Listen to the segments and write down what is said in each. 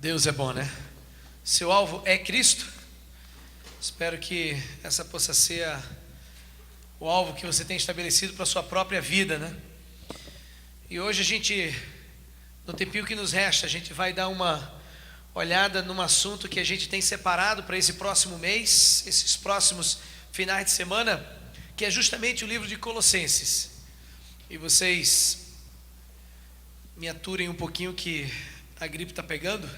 Deus é bom, né? Seu alvo é Cristo. Espero que essa possa ser o alvo que você tem estabelecido para a sua própria vida, né? E hoje a gente, no tempinho que nos resta, a gente vai dar uma olhada num assunto que a gente tem separado para esse próximo mês, esses próximos finais de semana, que é justamente o livro de Colossenses. E vocês me aturem um pouquinho que a gripe está pegando,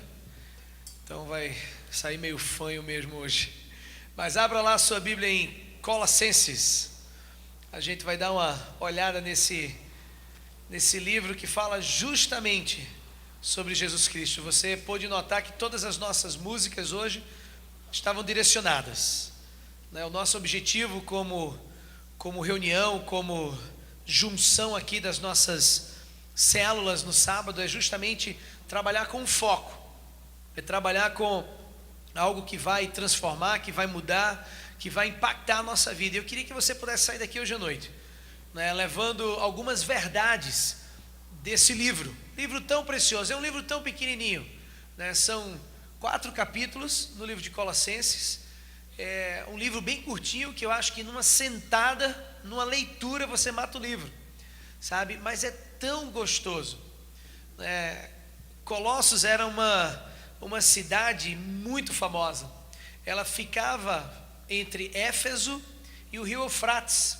então vai sair meio fanho mesmo hoje. Mas abra lá a sua Bíblia em Colossenses. A gente vai dar uma olhada nesse livro que fala justamente sobre Jesus Cristo. Você pôde notar que todas as nossas músicas hoje estavam direcionadas, né? O nosso objetivo como reunião, como junção aqui das nossas células no sábado é justamente trabalhar com foco, é trabalhar com algo que vai transformar, que vai mudar, que vai impactar a nossa vida. Eu queria que você pudesse sair daqui hoje à noite, né, levando algumas verdades desse livro tão precioso. É um livro tão pequenininho, né? São 4 capítulos no livro de Colossenses. É um livro bem curtinho, que eu acho que numa sentada, numa leitura, você mata o livro, sabe? Mas é tão gostoso. Colossos era uma cidade muito famosa. Ela ficava entre Éfeso e o rio Eufrates,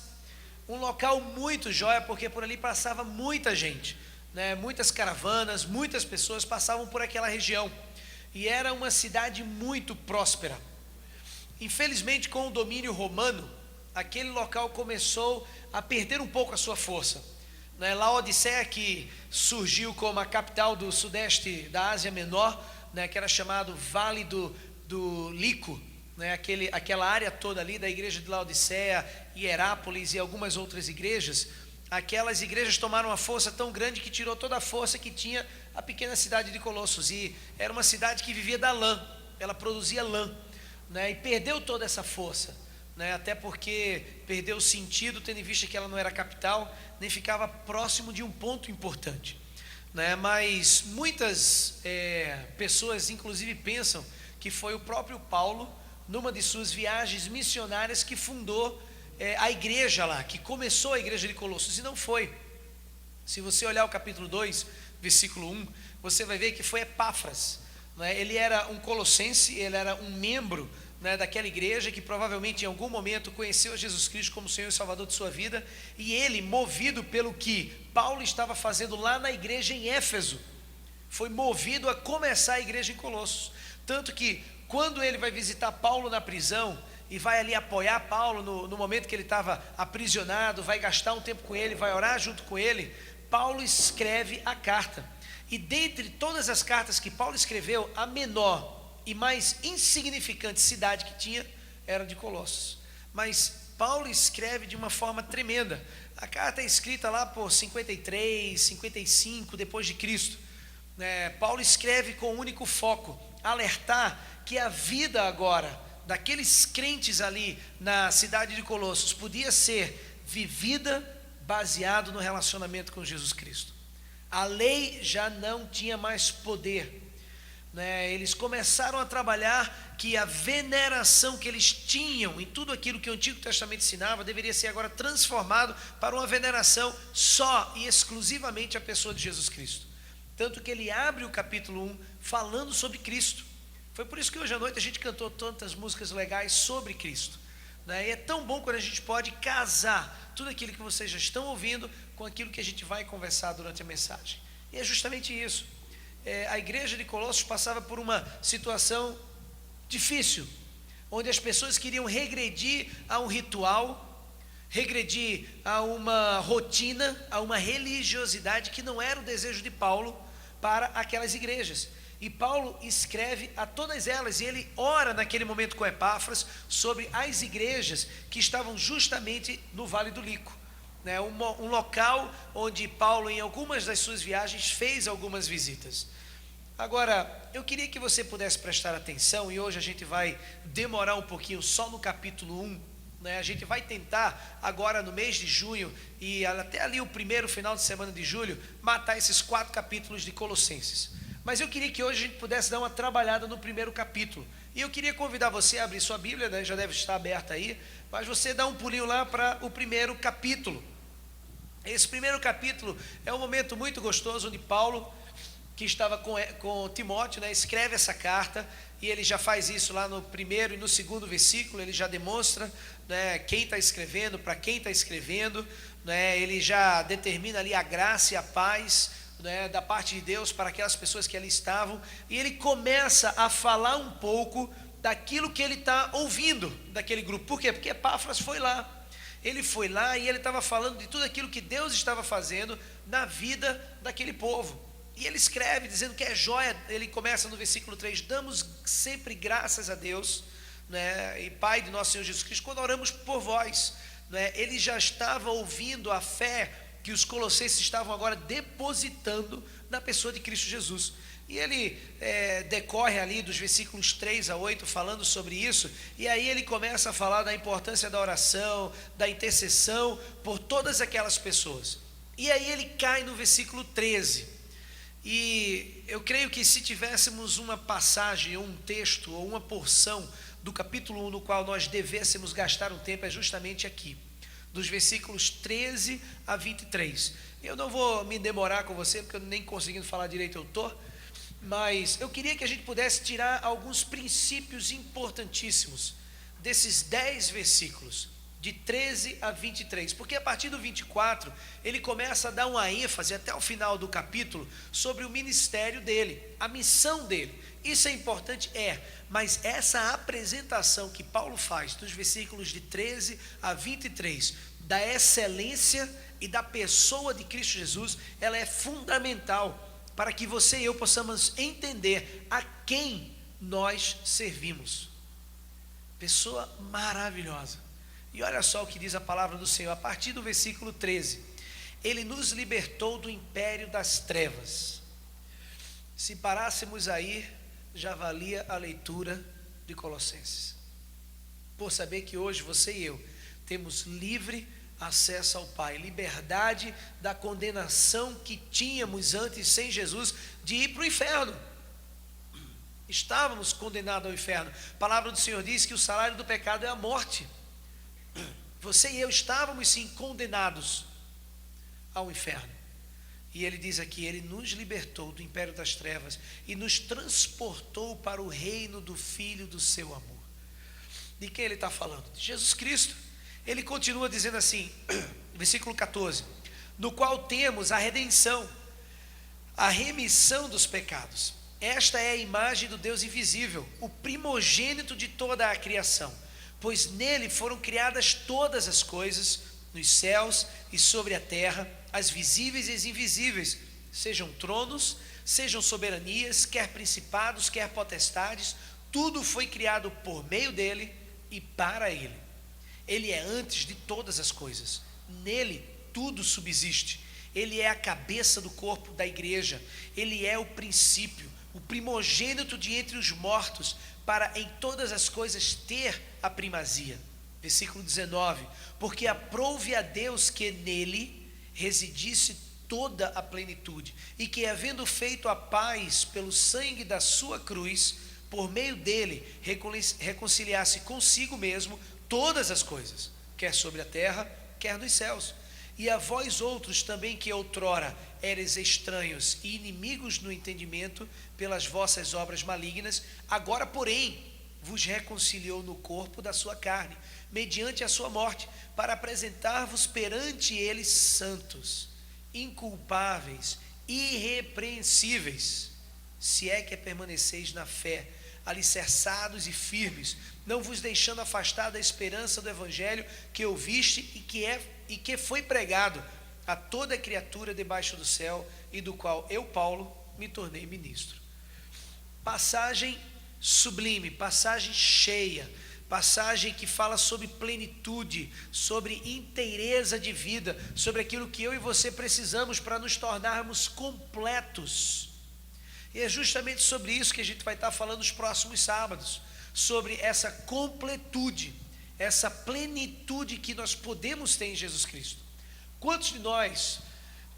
um local muito jóia, porque por ali passava muita gente, né? Muitas caravanas, muitas pessoas passavam por aquela região, e era uma cidade muito próspera. Infelizmente, com o domínio romano, aquele local começou a perder um pouco a sua força, né? Laodiceia, que surgiu como a capital do sudeste da Ásia Menor, né, que era chamado Vale do Lico, né, aquela área toda ali da igreja de Laodiceia, Hierápolis e algumas outras igrejas. Aquelas igrejas tomaram uma força tão grande que tirou toda a força que tinha a pequena cidade de Colossos. E era uma cidade que vivia da lã, ela produzia lã, né, e perdeu toda essa força, né, até porque perdeu o sentido, tendo em vista que ela não era capital, nem ficava próximo de um ponto importante, né? Mas muitas pessoas inclusive pensam que foi o próprio Paulo, numa de suas viagens missionárias, que fundou a igreja lá, que começou a igreja de Colossos, e não foi. Se você olhar o capítulo 2, versículo 1, você vai ver que foi Epáfras, né? Ele era um colossense, ele era um membro, né, daquela igreja, que provavelmente em algum momento conheceu Jesus Cristo como Senhor e Salvador de sua vida, e ele, movido pelo que Paulo estava fazendo lá na igreja em Éfeso, foi movido a começar a igreja em Colossos. Tanto que quando ele vai visitar Paulo na prisão e vai ali apoiar Paulo no momento que ele estava aprisionado, vai gastar um tempo com ele, vai orar junto com ele, Paulo escreve a carta. E dentre todas as cartas que Paulo escreveu, a menor e mais insignificante cidade que tinha era de Colossos. Mas Paulo escreve de uma forma tremenda. A carta é escrita lá por 53, 55 depois de Cristo, né? Paulo escreve com um único foco: alertar que a vida agora daqueles crentes ali na cidade de Colossos podia ser vivida baseado no relacionamento com Jesus Cristo. A lei já não tinha mais poder, né? Eles começaram a trabalhar que a veneração que eles tinham em tudo aquilo que o Antigo Testamento ensinava deveria ser agora transformado para uma veneração só e exclusivamente à pessoa de Jesus Cristo. Tanto que ele abre o capítulo 1 falando sobre Cristo. Foi por isso que hoje à noite a gente cantou tantas músicas legais sobre Cristo, né? E é tão bom quando a gente pode casar tudo aquilo que vocês já estão ouvindo com aquilo que a gente vai conversar durante a mensagem. E é justamente isso. A igreja de Colossos passava por uma situação difícil, onde as pessoas queriam regredir a um ritual, regredir a uma rotina, a uma religiosidade que não era o desejo de Paulo para aquelas igrejas. E Paulo escreve a todas elas, e ele ora naquele momento com Epáfras sobre as igrejas que estavam justamente no Vale do Lico, né? Um local onde Paulo, em algumas das suas viagens, fez algumas visitas. Agora, eu queria que você pudesse prestar atenção, e hoje a gente vai demorar um pouquinho só no capítulo 1, né? A gente vai tentar agora no mês de junho e até ali o primeiro final de semana de julho matar esses 4 capítulos de Colossenses. Mas eu queria que hoje a gente pudesse dar uma trabalhada no primeiro capítulo. E eu queria convidar você a abrir sua Bíblia, né? Já deve estar aberta aí, mas você dá um pulinho lá para o primeiro capítulo. Esse primeiro capítulo é um momento muito gostoso, onde Paulo, que estava com Timóteo, né, escreve essa carta, e ele já faz isso lá no primeiro e no segundo versículo. Ele já demonstra, né, quem está escrevendo, para quem está escrevendo, né, ele já determina ali a graça e a paz, né, da parte de Deus para aquelas pessoas que ali estavam, e ele começa a falar um pouco daquilo que ele está ouvindo daquele grupo. Por quê? Porque Epáfras foi lá. Ele foi lá e ele estava falando de tudo aquilo que Deus estava fazendo na vida daquele povo. E ele escreve dizendo que é joia. Ele começa no versículo 3: damos sempre graças a Deus, né, e Pai de nosso Senhor Jesus Cristo, quando oramos por vós, né. Ele já estava ouvindo a fé que os colossenses estavam agora depositando na pessoa de Cristo Jesus. E ele decorre ali dos versículos 3 a 8 falando sobre isso, e aí ele começa a falar da importância da oração, da intercessão por todas aquelas pessoas. E aí ele cai no versículo 13, e eu creio que se tivéssemos uma passagem, ou um texto, ou uma porção do capítulo 1 no qual nós devêssemos gastar um tempo, é justamente aqui, dos versículos 13 a 23. Eu não vou me demorar com você, porque eu nem conseguindo falar direito eu estou, mas eu queria que a gente pudesse tirar alguns princípios importantíssimos desses 10 versículos, de 13 a 23, porque a partir do 24, ele começa a dar uma ênfase até o final do capítulo, sobre o ministério dele, a missão dele. Isso é importante, mas essa apresentação que Paulo faz, dos versículos de 13 a 23, da excelência e da pessoa de Cristo Jesus, ela é fundamental, para que você e eu possamos entender a quem nós servimos. Pessoa maravilhosa. E olha só o que diz a palavra do Senhor, a partir do versículo 13: ele nos libertou do império das trevas. Se parássemos aí, já valia a leitura de Colossenses, por saber que hoje você e eu temos livre acesso ao Pai, liberdade da condenação que tínhamos antes sem Jesus, de ir para o inferno. Estávamos condenados ao inferno. A palavra do Senhor diz que o salário do pecado é a morte. Você e eu estávamos sim condenados ao inferno, e ele diz aqui: ele nos libertou do império das trevas e nos transportou para o reino do Filho do seu amor. De quem ele está falando? De Jesus Cristo. Ele continua dizendo assim, versículo 14: no qual temos a redenção, a remissão dos pecados. Esta é a imagem do Deus invisível, o primogênito de toda a criação, pois nele foram criadas todas as coisas, nos céus e sobre a terra, as visíveis e as invisíveis, sejam tronos, sejam soberanias, quer principados, quer potestades, tudo foi criado por meio dele e para ele. Ele é antes de todas as coisas, nele tudo subsiste. Ele é a cabeça do corpo da igreja, ele é o princípio, o primogênito de entre os mortos, para em todas as coisas ter a primazia. Versículo 19: porque aprouve a Deus que nele residisse toda a plenitude, e que, havendo feito a paz pelo sangue da sua cruz, por meio dele reconciliasse consigo mesmo todas as coisas, quer sobre a terra, quer nos céus. E a vós outros também, que outrora eres estranhos e inimigos no entendimento pelas vossas obras malignas, agora porém vos reconciliou no corpo da sua carne, mediante a sua morte, para apresentar-vos perante ele santos, inculpáveis, irrepreensíveis, se é que permaneceis na fé, alicerçados e firmes, não vos deixando afastar da esperança do evangelho que ouviste e que foi pregado a toda criatura debaixo do céu, e do qual eu, Paulo, me tornei ministro. Passagem sublime, passagem cheia, passagem que fala sobre plenitude, sobre inteireza de vida, sobre aquilo que eu e você precisamos para nos tornarmos completos. E é justamente sobre isso que a gente vai estar falando nos próximos sábados, sobre essa completude, essa plenitude que nós podemos ter em Jesus Cristo. Quantos de nós,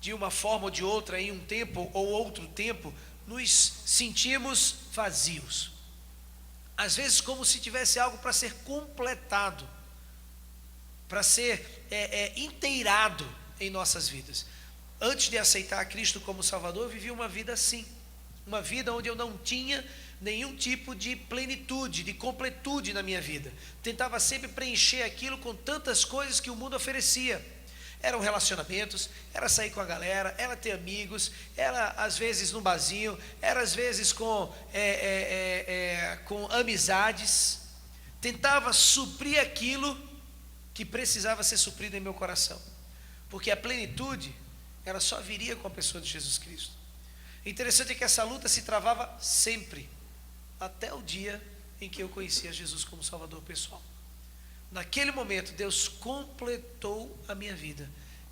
de uma forma ou de outra, em um tempo ou outro tempo, nos sentimos vazios. Às vezes como se tivesse algo para ser completado, para ser inteirado em nossas vidas. Antes de aceitar Cristo como Salvador, eu vivi uma vida assim, uma vida onde eu não tinha nenhum tipo de plenitude, de completude na minha vida. Tentava sempre preencher aquilo com tantas coisas que o mundo oferecia. Eram relacionamentos, era sair com a galera, era ter amigos, era às vezes num barzinho, era às vezes com amizades. Tentava suprir aquilo que precisava ser suprido em meu coração, porque a plenitude, ela só viria com a pessoa de Jesus Cristo. Interessante é que essa luta se travava sempre, até o dia em que eu conhecia Jesus como Salvador pessoal. Naquele momento, Deus completou a minha vida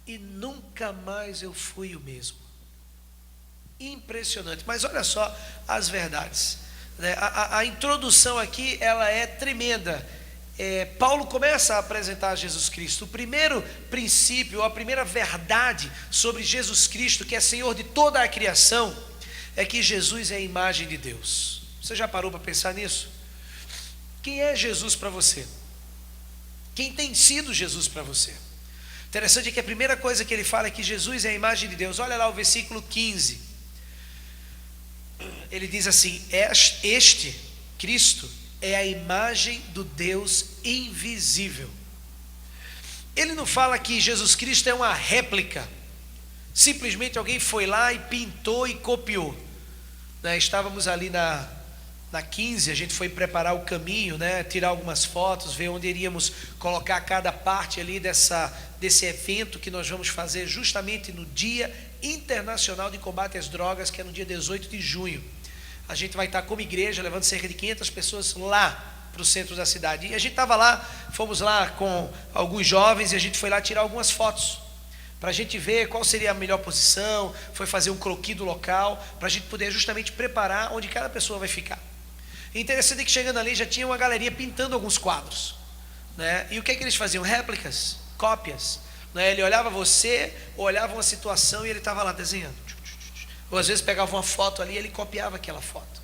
e nunca mais eu fui o mesmo. Impressionante. Mas olha só as verdades, né? A introdução aqui, ela é tremenda. Paulo começa a apresentar Jesus Cristo. O primeiro princípio, a primeira verdade sobre Jesus Cristo, que é Senhor de toda a criação, é que Jesus é a imagem de Deus. Você já parou para pensar nisso? Quem é Jesus para você? Quem tem sido Jesus para você? Interessante que a primeira coisa que ele fala é que Jesus é a imagem de Deus. Olha lá o versículo 15. Ele diz assim: este Cristo é a imagem do Deus invisível. Ele não fala que Jesus Cristo é uma réplica, simplesmente alguém foi lá e pintou e copiou, né? Estávamos ali na 15, a gente foi preparar o caminho, né? Tirar algumas fotos, ver onde iríamos colocar cada parte ali desse evento que nós vamos fazer justamente no Dia Internacional de Combate às Drogas, que é no dia 18 de junho. A gente vai estar como igreja, levando cerca de 500 pessoas lá para o centro da cidade. E a gente estava lá, fomos lá com alguns jovens e a gente foi lá tirar algumas fotos, para a gente ver qual seria a melhor posição, foi fazer um croquis do local, para a gente poder justamente preparar onde cada pessoa vai ficar. Interessante que chegando ali já tinha uma galeria pintando alguns quadros, né? E o que eles faziam? Réplicas, cópias, né? Ele olhava você, ou olhava uma situação e ele estava lá desenhando. Ou às vezes pegava uma foto ali e ele copiava aquela foto.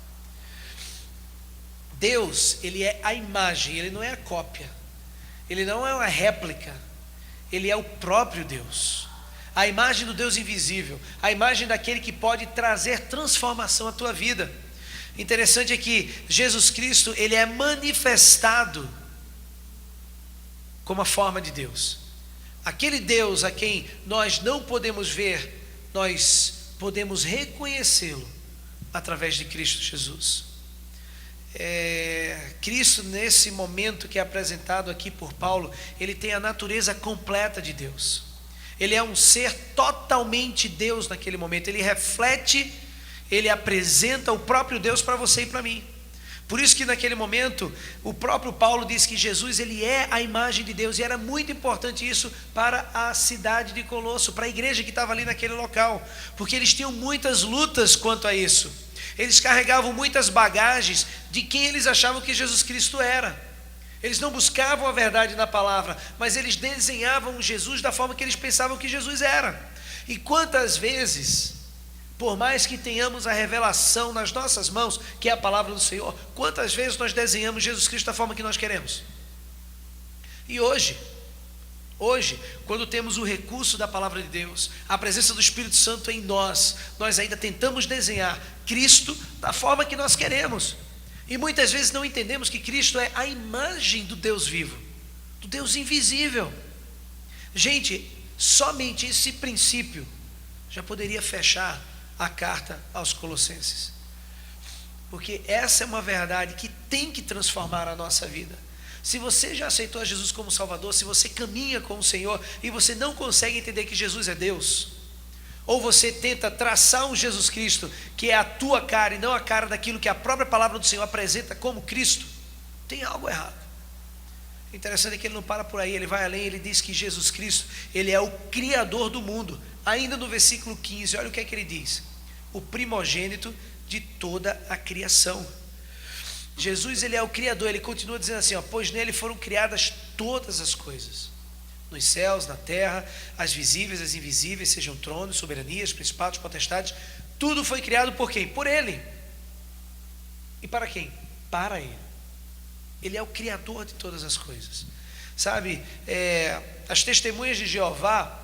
Deus, ele é a imagem, ele não é a cópia, ele não é uma réplica, ele é o próprio Deus, a imagem do Deus invisível, a imagem daquele que pode trazer transformação à tua vida. Interessante é que Jesus Cristo, ele é manifestado como a forma de Deus. Aquele Deus a quem nós não podemos ver, nós podemos reconhecê-lo através de Cristo Jesus. Cristo, nesse momento que é apresentado aqui por Paulo, ele tem a natureza completa de Deus. Ele é um ser totalmente Deus naquele momento. Ele reflete, ele apresenta o próprio Deus para você e para mim. Por isso que naquele momento o próprio Paulo diz que Jesus, ele é a imagem de Deus, e era muito importante isso para a cidade de Colosso, para a igreja que estava ali naquele local, porque eles tinham muitas lutas quanto a isso. Eles carregavam muitas bagagens de quem eles achavam que Jesus Cristo era. Eles não buscavam a verdade na palavra, mas eles desenhavam Jesus da forma que eles pensavam que Jesus era. E quantas vezes, por mais que tenhamos a revelação nas nossas mãos, que é a palavra do Senhor, quantas vezes nós desenhamos Jesus Cristo da forma que nós queremos? E hoje, quando temos o recurso da palavra de Deus, a presença do Espírito Santo em nós, nós ainda tentamos desenhar Cristo da forma que nós queremos. E muitas vezes não entendemos que Cristo é a imagem do Deus vivo, do Deus invisível. Gente, somente esse princípio já poderia fechar a carta aos Colossenses, porque essa é uma verdade que tem que transformar a nossa vida. Se você já aceitou Jesus como Salvador, se você caminha com o Senhor e você não consegue entender que Jesus é Deus, ou você tenta traçar um Jesus Cristo que é a tua cara e não a cara daquilo que a própria palavra do Senhor apresenta como Cristo, tem algo errado. Interessante é que ele não para por aí, ele vai além, ele diz que Jesus Cristo, ele é o Criador do mundo. Ainda no versículo 15, olha o que é que ele diz: o primogênito de toda a criação. Jesus, ele é o Criador. Ele continua dizendo assim, pois nele foram criadas todas as coisas, nos céus, na terra, as visíveis, as invisíveis, sejam tronos, soberanias, principados, potestades, Tudo foi criado por quem? Por Ele. E para quem? Para Ele. Ele é o Criador de todas as coisas. Sabe, as testemunhas de Jeová,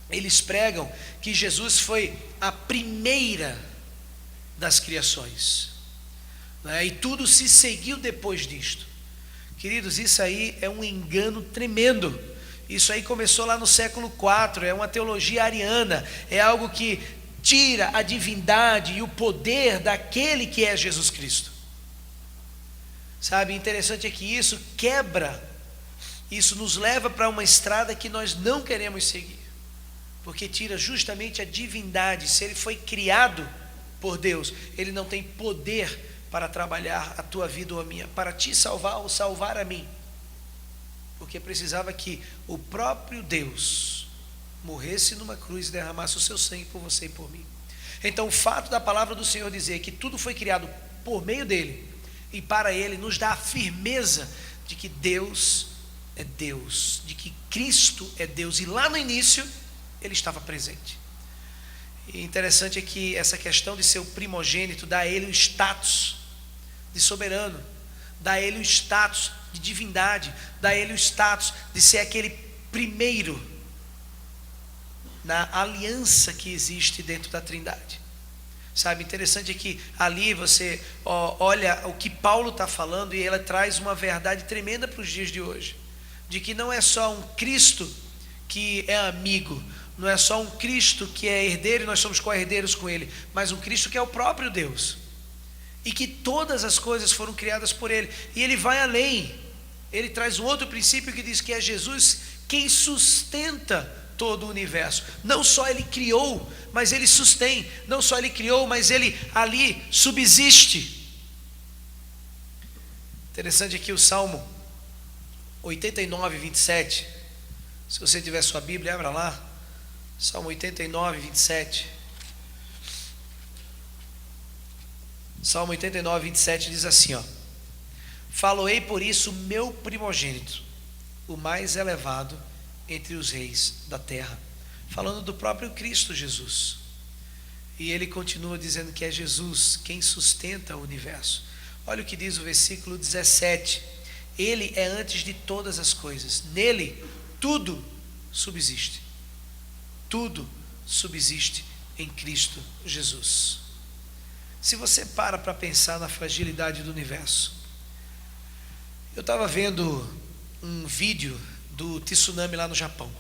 eles pregam que Jesus foi a primeira das criações, né? E tudo se seguiu depois disto. Queridos, isso aí é um engano tremendo. Isso aí começou lá no século IV, é uma teologia ariana, é algo que tira a divindade e o poder daquele que é Jesus Cristo. Sabe, interessante é que isso quebra, isso nos leva para uma estrada que nós não queremos seguir, porque tira justamente a divindade. Se ele foi criado por Deus, ele não tem poder para trabalhar a tua vida ou a minha, para te salvar ou salvar a mim, porque precisava que o próprio Deus morresse numa cruz e derramasse o seu sangue por você e por mim. Então o fato da palavra do Senhor dizer que tudo foi criado por meio dele e para ele, nos dá a firmeza de que Deus é Deus, de que Cristo é Deus, e lá no início ele estava presente. E interessante é que essa questão de ser o primogênito dá a ele o status de soberano, dá a ele o status de divindade, dá a ele o status de ser aquele primeiro na aliança que existe dentro da Trindade. Sabe, interessante é que ali você olha o que Paulo está falando, e ela traz uma verdade tremenda para os dias de hoje, de que não é só um Cristo que é amigo, não é só um Cristo que é herdeiro e nós somos co-herdeiros com ele, mas um Cristo que é o próprio Deus, e que todas as coisas foram criadas por ele. E ele vai além, ele traz um outro princípio que diz que é Jesus quem sustenta todo o universo. Não só ele criou, mas ele sustém. Não só ele criou, mas ele ali subsiste. Interessante aqui o Salmo 89, 27. Se você tiver sua Bíblia, abra lá. Salmo 89, 27. Salmo 89, 27 diz assim, ó: faloei por isso meu primogênito, o mais elevado entre os reis da terra. Falando do próprio Cristo Jesus. E ele continua dizendo que é Jesus quem sustenta o universo. Olha o que diz o versículo 17: ele é antes de todas as coisas, nele tudo subsiste. Tudo subsiste em Cristo Jesus. Se você para pensar na fragilidade do universo, eu estava vendo um vídeo do tsunami lá no Japão,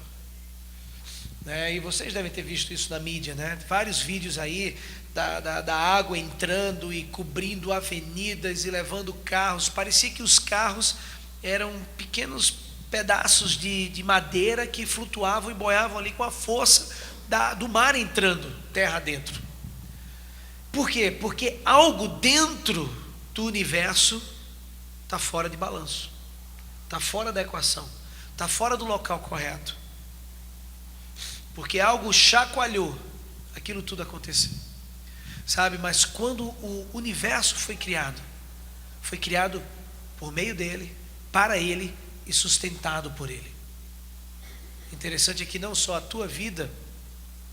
né? E vocês devem ter visto isso na mídia, né? Vários vídeos aí da água entrando e cobrindo avenidas e levando carros. Parecia que os carros eram pequenos pedaços de madeira que flutuavam e boiavam ali com a força do mar entrando terra dentro. Por quê? Porque algo dentro do universo está fora de balanço, está fora da equação, está fora do local correto, porque algo chacoalhou, aquilo tudo aconteceu, sabe? Mas quando o universo foi criado por meio dele, para ele e sustentado por ele. Interessante é que não só a tua vida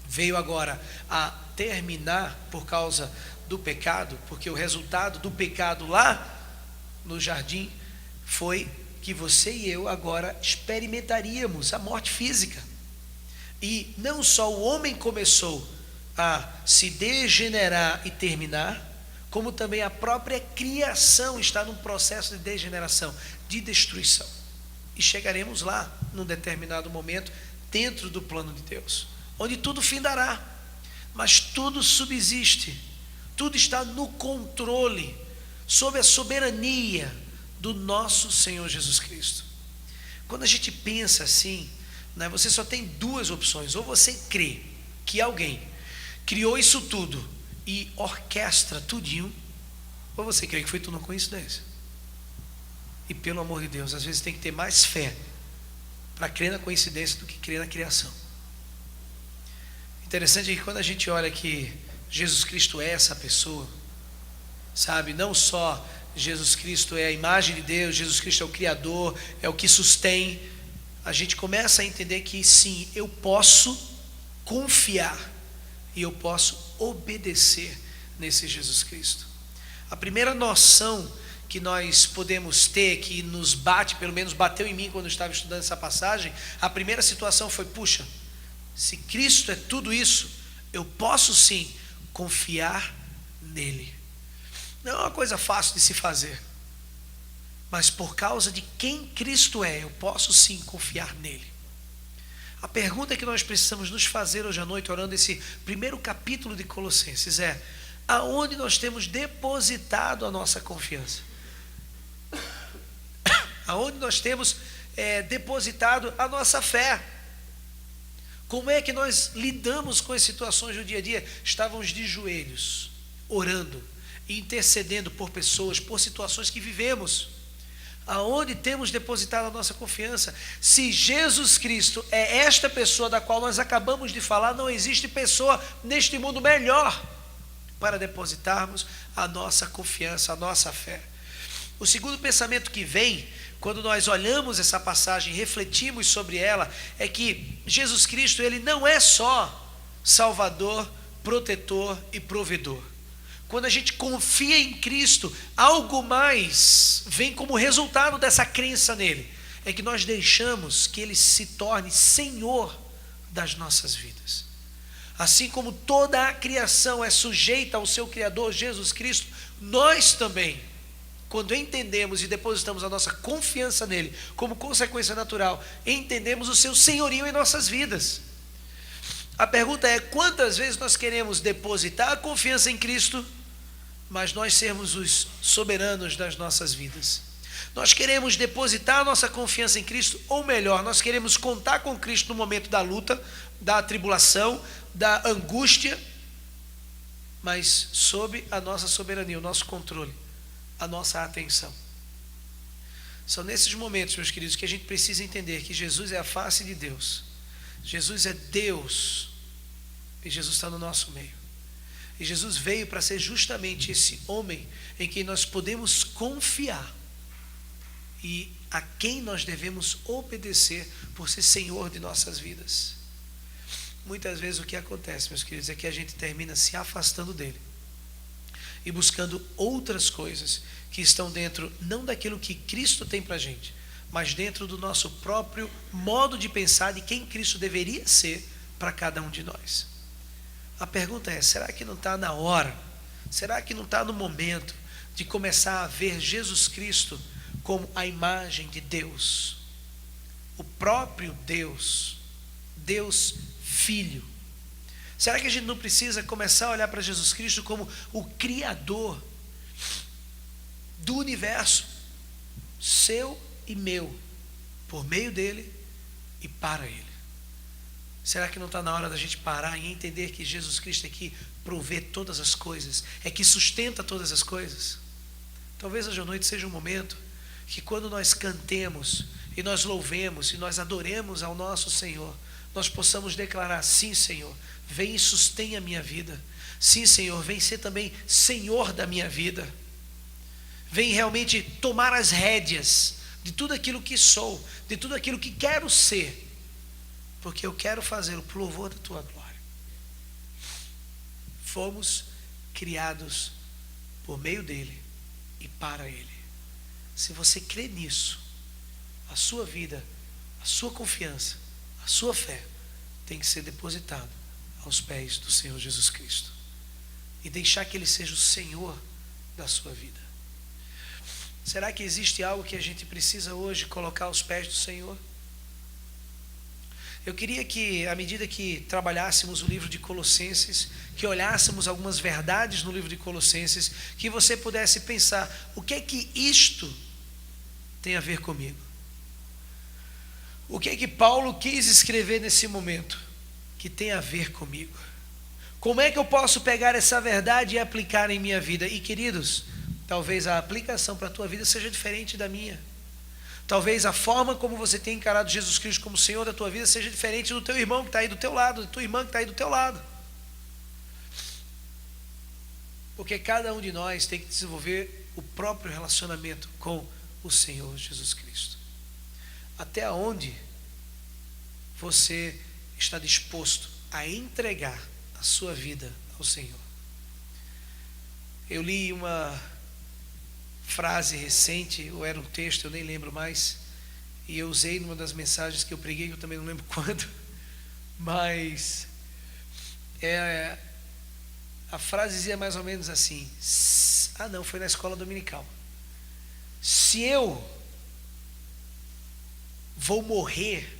veio agora a terminar por causa do pecado, porque o resultado do pecado lá no jardim foi que você e eu agora experimentaríamos a morte física. E não só o homem começou a se degenerar e terminar, como também a própria criação está num processo de degeneração, de destruição. E chegaremos lá num determinado momento dentro do plano de Deus, onde tudo findará, mas tudo subsiste, tudo está no controle, sob a soberania do nosso Senhor Jesus Cristo. Quando a gente pensa assim, né, você só tem duas opções: ou você crê que alguém criou isso tudo e orquestra tudinho, ou você crê que foi tudo uma coincidência. E pelo amor de Deus, às vezes tem que ter mais fé para crer na coincidência do que crer na criação. Interessante é que quando a gente olha que Jesus Cristo é essa pessoa, sabe, não só Jesus Cristo é a imagem de Deus, Jesus Cristo é o Criador, é o que sustém, a gente começa a entender que sim, eu posso confiar e eu posso obedecer nesse Jesus Cristo. A primeira noção que nós podemos ter, que nos bate, pelo menos bateu em mim quando eu estava estudando essa passagem, a primeira situação foi: puxa, se Cristo é tudo isso, eu posso sim confiar nele. Não é uma coisa fácil de se fazer, mas por causa de quem Cristo é, eu posso sim confiar nele. A pergunta que nós precisamos nos fazer hoje à noite, orando esse primeiro capítulo de Colossenses, é: aonde nós temos depositado a nossa confiança? Aonde nós temos depositado a nossa fé? Como é que nós lidamos com as situações do dia a dia? Estávamos de joelhos, orando, intercedendo por pessoas, por situações que vivemos. Aonde temos depositado a nossa confiança? Se Jesus Cristo é esta pessoa da qual nós acabamos de falar, não existe pessoa neste mundo melhor para depositarmos a nossa confiança, a nossa fé. O segundo pensamento que vem, quando nós olhamos essa passagem, refletimos sobre ela, é que Jesus Cristo, ele não é só Salvador, protetor e provedor. Quando a gente confia em Cristo, algo mais vem como resultado dessa crença nele. É que nós deixamos que ele se torne Senhor das nossas vidas. Assim como toda a criação é sujeita ao seu Criador, Jesus Cristo, nós também, quando entendemos e depositamos a nossa confiança nele, como consequência natural, entendemos o seu senhorio em nossas vidas. A pergunta é: quantas vezes nós queremos depositar a confiança em Cristo, mas nós sermos os soberanos das nossas vidas? Nós queremos depositar a nossa confiança em Cristo, ou melhor, nós queremos contar com Cristo no momento da luta, da tribulação, da angústia, mas sob a nossa soberania, o nosso controle, a nossa atenção. São nesses momentos, meus queridos, que a gente precisa entender que Jesus é a face de Deus. Jesus é Deus e Jesus está no nosso meio. E Jesus veio para ser justamente esse homem em quem nós podemos confiar e a quem nós devemos obedecer por ser Senhor de nossas vidas. Muitas vezes o que acontece, meus queridos, é que a gente termina se afastando dele e buscando outras coisas que estão dentro, não daquilo que Cristo tem para a gente, mas dentro do nosso próprio modo de pensar de quem Cristo deveria ser para cada um de nós. A pergunta é: será que não está na hora? Será que não está no momento de começar a ver Jesus Cristo como a imagem de Deus, o próprio Deus, Deus Filho? Será que a gente não precisa começar a olhar para Jesus Cristo como o Criador do universo, seu e meu, por meio dele e para ele? Será que não está na hora da gente parar e entender que Jesus Cristo é que provê todas as coisas, é que sustenta todas as coisas? Talvez hoje à noite seja um momento que, quando nós cantemos e nós louvemos e nós adoremos ao nosso Senhor, nós possamos declarar: sim, Senhor, vem e sustém a minha vida. Sim, Senhor, vem ser também Senhor da minha vida. Vem realmente tomar as rédeas de tudo aquilo que sou, de tudo aquilo que quero ser, porque eu quero fazê-lo por louvor da tua glória. Fomos criados por meio dele e para ele. Se você crê nisso, a sua vida, a sua confiança, a sua fé tem que ser depositada aos pés do Senhor Jesus Cristo e deixar que ele seja o Senhor da sua vida. Será que existe algo que a gente precisa hoje colocar aos pés do Senhor? Eu queria que, à medida que trabalhássemos o livro de Colossenses, que olhássemos algumas verdades no livro de Colossenses, que você pudesse pensar: o que é que isto tem a ver comigo? O que é que Paulo quis escrever nesse momento que tem a ver comigo? Como é que eu posso pegar essa verdade e aplicar em minha vida? E, queridos, talvez a aplicação para a tua vida seja diferente da minha. Talvez a forma como você tem encarado Jesus Cristo como Senhor da tua vida seja diferente do teu irmão que está aí do teu lado, da tua irmã que está aí do teu lado. Porque cada um de nós tem que desenvolver o próprio relacionamento com o Senhor Jesus Cristo. Até onde você está disposto a entregar a sua vida ao Senhor. Eu li uma frase recente, ou era um texto, eu nem lembro mais, e eu usei numa das mensagens que eu preguei, que eu também não lembro quando, mas a frase dizia mais ou menos assim, não, foi na escola dominical: se eu vou morrer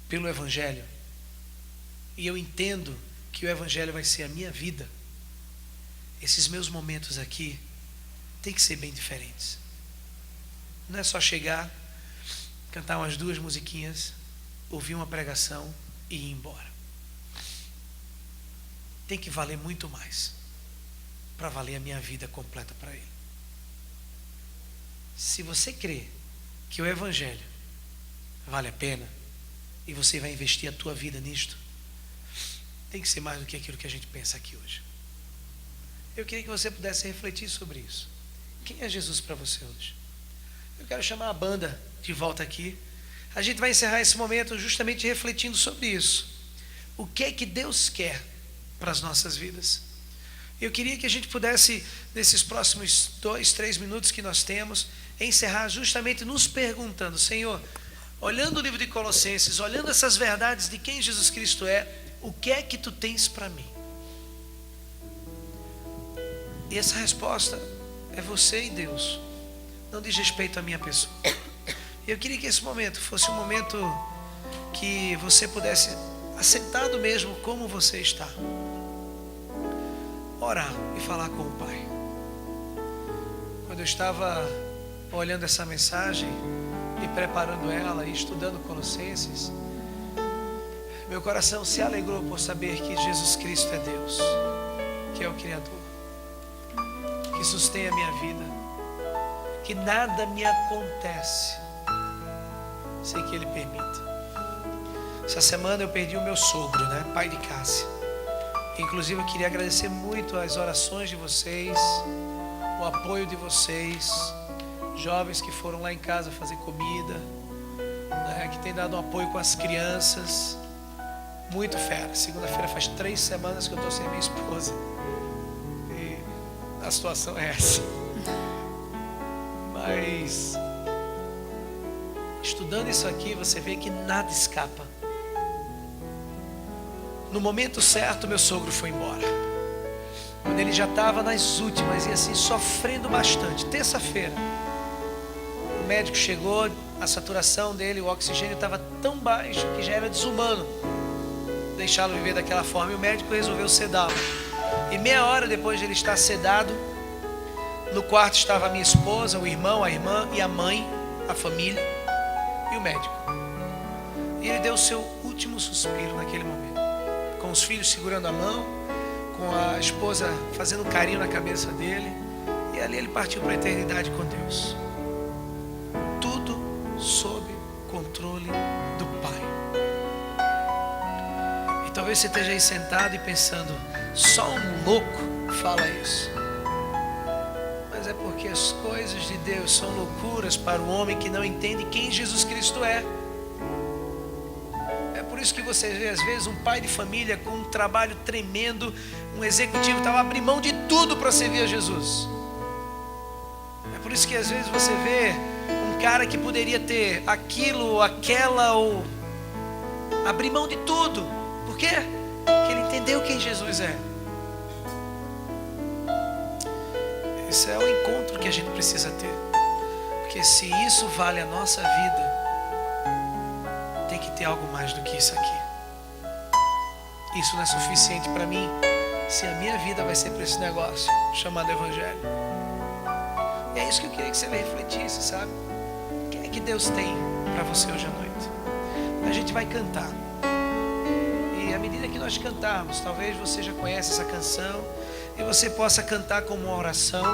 pelo Evangelho, e eu entendo que o Evangelho vai ser a minha vida, esses meus momentos aqui tem que ser bem diferentes. Não é só chegar, cantar umas 2 musiquinhas, ouvir uma pregação e ir embora. Tem que valer muito mais para valer a minha vida completa para Ele. Se você crê que o Evangelho vale a pena e você vai investir a tua vida nisto, tem que ser mais do que aquilo que a gente pensa aqui hoje. Eu queria que você pudesse refletir sobre isso. Quem é Jesus para você hoje? Eu quero chamar a banda de volta aqui. A gente vai encerrar esse momento justamente refletindo sobre isso. O que é que Deus quer para as nossas vidas? Eu queria que a gente pudesse, nesses próximos 2, 3 minutos que nós temos, encerrar justamente nos perguntando: Senhor, olhando o livro de Colossenses, olhando essas verdades de quem Jesus Cristo é, o que é que tu tens para mim? E essa resposta é você e Deus, não diz respeito à minha pessoa. E eu queria que esse momento fosse um momento que você pudesse, assentado mesmo como você está, orar e falar com o Pai. Quando eu estava olhando essa mensagem e preparando ela e estudando Colossenses, meu coração se alegrou por saber que Jesus Cristo é Deus, que é o Criador, que sustém a minha vida, que nada me acontece sem que Ele permita. Essa semana eu perdi o meu sogro, pai de Cássia. Inclusive eu queria agradecer muito as orações de vocês, o apoio de vocês, jovens que foram lá em casa fazer comida, que tem dado um apoio com as crianças. Muito fera. Segunda-feira faz 3 semanas que eu estou sem minha esposa. E a situação é essa. Mas estudando isso aqui, você vê que nada escapa. No momento certo, meu sogro foi embora. Quando ele já estava nas últimas e assim sofrendo bastante. Terça-feira, o médico chegou, a saturação dele, o oxigênio estava tão baixo que já era desumano deixá-lo viver daquela forma, e o médico resolveu sedá-lo. E meia hora depois de ele estar sedado, no quarto estava a minha esposa, o irmão, a irmã e a mãe, a família e o médico. E ele deu o seu último suspiro naquele momento, com os filhos segurando a mão, com a esposa fazendo um carinho na cabeça dele, e ali ele partiu para a eternidade com Deus. Tudo sob controle do Pai. E talvez você esteja aí sentado e pensando: só um louco fala isso. Mas é porque as coisas de Deus são loucuras para o homem que não entende quem Jesus Cristo é. É por isso que você vê às vezes um pai de família com um trabalho tremendo, um executivo estava abrindo mão de tudo para servir a Jesus. É por isso que às vezes você vê um cara que poderia ter aquilo ou aquela, ou abrir mão de tudo. Por quê? Porque ele entendeu quem Jesus é. Esse é o encontro que a gente precisa ter. Porque se isso vale a nossa vida, tem que ter algo mais do que isso aqui. Isso não é suficiente para mim se a minha vida vai ser para esse negócio chamado Evangelho. E é isso que eu queria que você refletisse, sabe? O que é que Deus tem para você hoje à noite? A gente vai cantar. E à medida que nós cantarmos, talvez você já conheça essa canção e você possa cantar como uma oração.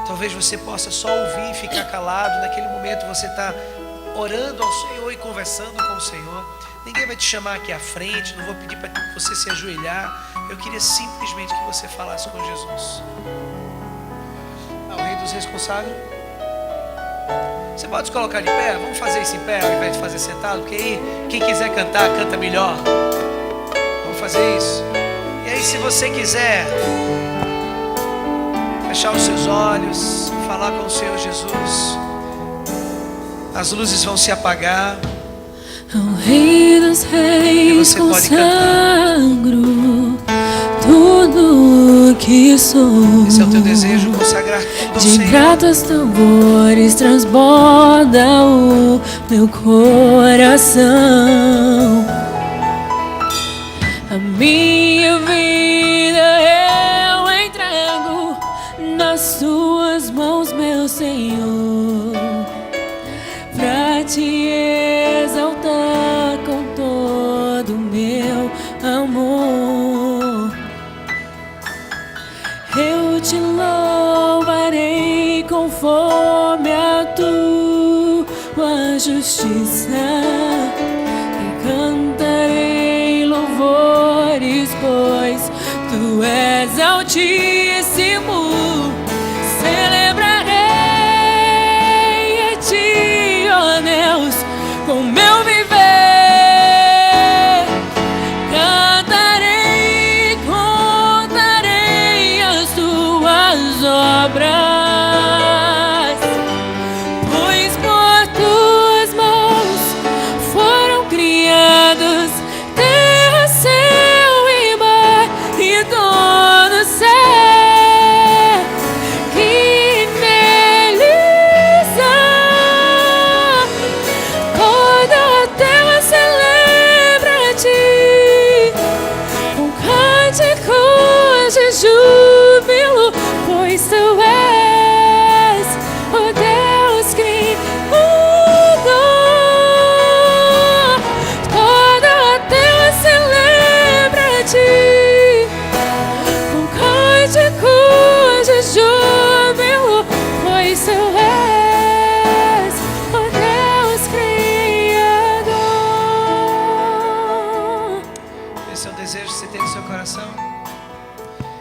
Talvez você possa só ouvir e ficar calado. Naquele momento você está orando ao Senhor e conversando com o Senhor. Ninguém vai te chamar aqui à frente, não vou pedir para você se ajoelhar. Eu queria simplesmente que você falasse com Jesus. Ao Rei dos Reis consagra. Você pode se colocar de pé? Vamos fazer isso em pé ao invés de fazer sentado, porque aí quem quiser cantar, canta melhor. Vamos fazer isso. E aí se você quiser fechar os seus olhos, falar com o Senhor Jesus, as luzes vão se apagar. Ao Rei dos Reis consagro tudo que sou. Esse é o teu desejo, consagrar tudo ao De Senhor. gratos tambores transborda o meu coração. A minha vida eu entrego nas tuas mãos, meu Senhor, pra te exaltar com todo o meu amor. Eu te louvarei conforme a tua justiça e cantarei louvores, pois tu és altíssimo. Celebrarei a ti, ó Deus, com meu viver. Cantarei, contarei as tuas obras, pois por tuas mãos foram criados terra, céu e mar e todo ser que neles há. Toda a terra celebra a ti com cânticos de júbilo, pois tu és o Deus Criador. Toda a terra celebra a ti com cânticos de júbilo, pois tu és o Deus Criador. Esse é o desejo que você tem no seu coração?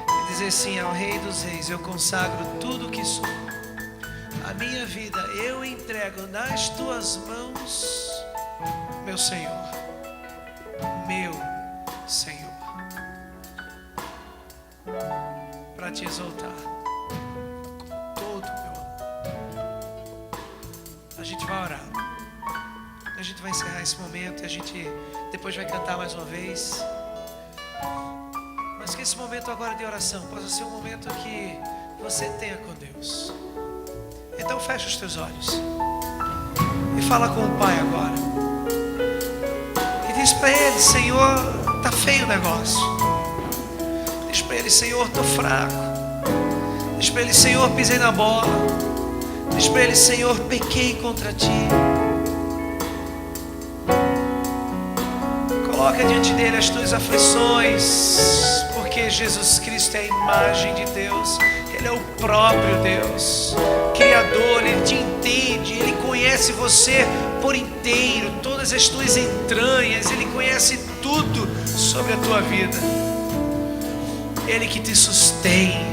E dizer sim ao Rei dos Reis: eu consagro tudo o que sou. A minha vida eu entrego nas tuas mãos, meu Senhor. Meu Senhor. Para te exaltar com todo o meu amor. A gente vai orar. A gente vai encerrar esse momento e a gente depois vai cantar mais uma vez. Mas que esse momento agora de oração possa ser um momento que você tenha com Deus. Então fecha os teus olhos e fala com o Pai agora. E diz para Ele: Senhor, tá feio o negócio. Diz para Ele: Senhor, tô fraco. Diz para Ele: Senhor, pisei na bola. Diz para Ele: Senhor, pequei contra Ti. Coloca diante dele as tuas aflições, porque Jesus Cristo é a imagem de Deus. Ele é o próprio Deus, Criador. Ele te entende, Ele conhece você por inteiro, todas as tuas entranhas. Ele conhece tudo sobre a tua vida. Ele que te sustém,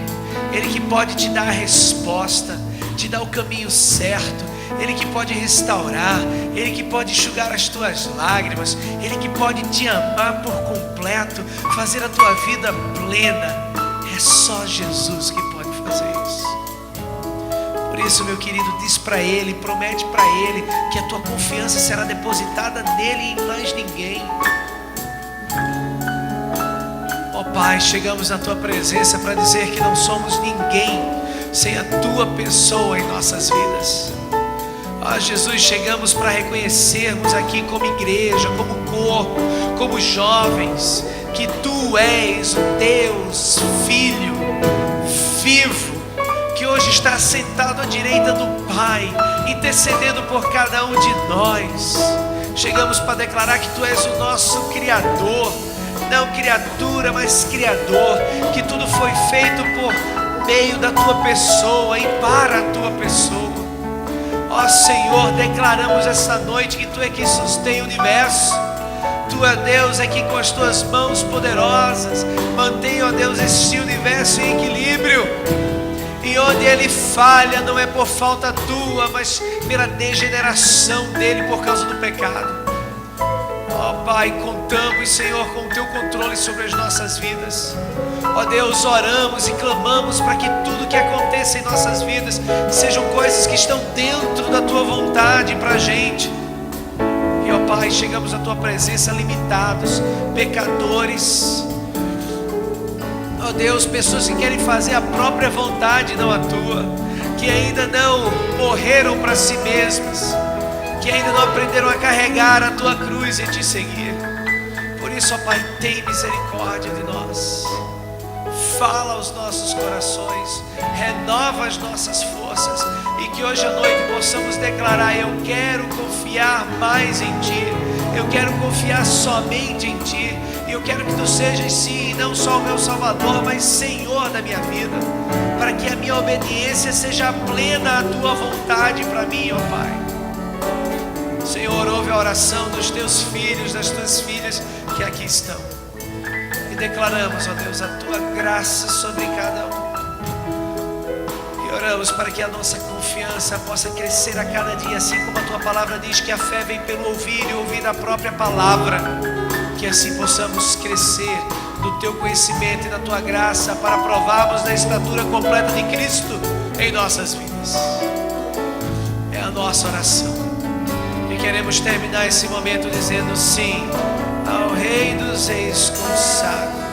Ele que pode te dar a resposta, te dar o caminho certo. Ele que pode restaurar, Ele que pode enxugar as tuas lágrimas, Ele que pode te amar por completo, fazer a tua vida plena. É só Jesus que pode fazer isso. Por isso, meu querido, diz para Ele, promete para Ele que a tua confiança será depositada nele e em mais ninguém. Ó Pai, chegamos na tua presença para dizer que não somos ninguém sem a tua pessoa em nossas vidas. Ó Jesus, chegamos para reconhecermos aqui como igreja, como corpo, como jovens, que Tu és o Deus Filho vivo, que hoje está sentado à direita do Pai, intercedendo por cada um de nós. Chegamos para declarar que Tu és o nosso Criador, não criatura, mas Criador, que tudo foi feito por meio da Tua pessoa e para a Tua pessoa. Ó Senhor, declaramos essa noite que Tu é que sustém o universo. Tu, ó Deus, é que com as Tuas mãos poderosas mantém, ó Deus, este universo em equilíbrio. E onde ele falha não é por falta Tua, mas pela degeneração dele por causa do pecado. Ó Pai, contamos, Senhor, com o Teu controle sobre as nossas vidas. Ó Deus, oramos e clamamos para que tudo que aconteça em nossas vidas sejam coisas que estão dentro da Tua vontade para a gente. E ó Pai, chegamos à Tua presença limitados, pecadores. Ó Deus, pessoas que querem fazer a própria vontade, não a Tua, que ainda não morreram para si mesmas, que ainda não aprenderam a carregar a Tua cruz e Te seguir. Por isso, ó Pai, tem misericórdia de nós. Fala aos nossos corações, renova as nossas forças, e que hoje à noite possamos declarar: eu quero confiar mais em Ti, eu quero confiar somente em Ti, e eu quero que Tu sejas, sim, não só o meu Salvador, mas Senhor da minha vida, para que a minha obediência seja plena à Tua vontade para mim, ó Pai. Senhor, ouve a oração dos Teus filhos, das Tuas filhas que aqui estão, e declaramos, ó Deus, a Tua graça sobre cada um, e oramos para que a nossa confiança possa crescer a cada dia, assim como a Tua palavra diz que a fé vem pelo ouvir e ouvir a própria palavra, que assim possamos crescer do Teu conhecimento e da Tua graça, para provarmos da estatura completa de Cristo em nossas vidas. É a nossa oração. E queremos terminar esse momento dizendo sim ao Rei dos Reis consagro.